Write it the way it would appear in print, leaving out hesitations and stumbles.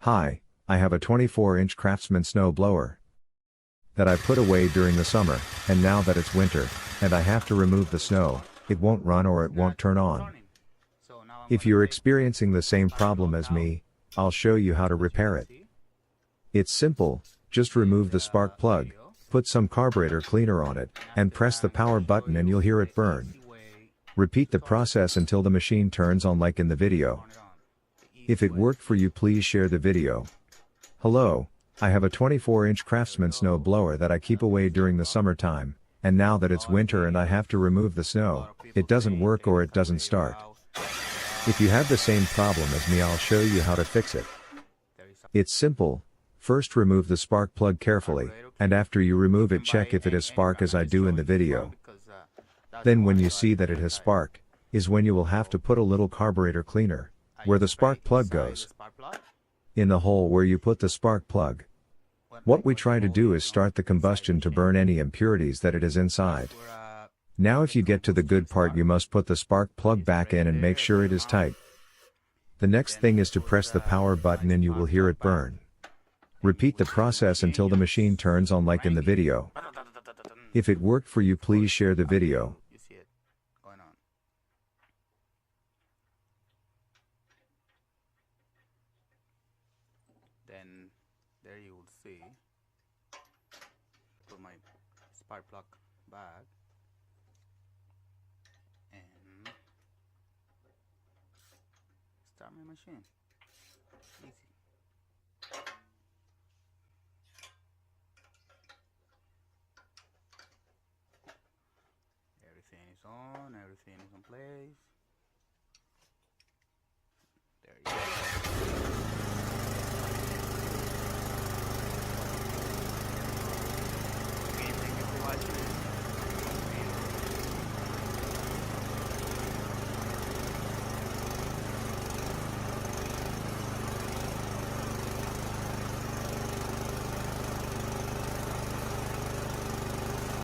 Hi, I have a 24-inch Craftsman snowblower that I put away during the summer, and now that it's winter, and I have to remove the snow, it won't run or it won't turn on. If you're experiencing the same problem as me, I'll show you how to repair it. It's simple, just remove the spark plug, put some carburetor cleaner on it, and press the power button and you'll hear it burn. Repeat the process until the machine turns on like in the video. If it worked for you, please share the video. Hello, I have a 24-inch Craftsman snow blower that I keep away during the summertime, and now that it's winter and I have to remove the snow, it doesn't work or it doesn't start. If you have the same problem as me, I'll show you how to fix it. It's simple. First, remove the spark plug carefully, and after you remove it, check if it has spark as I do in the video. Then when you see that it has spark, is when you will have to put a little carburetor cleaner where the spark plug goes, in the hole where you put the spark plug. What we try to do is start the combustion to burn any impurities that it is inside. Now if you get to the good part, you must put the spark plug back in and make sure it is tight. The next thing is to press the power button and you will hear it burn. Repeat the process until the machine turns on like in the video. If it worked for you, please share the video. Then there you would see, put my spark plug back and start my machine. Easy. Everything is on, everything is in place.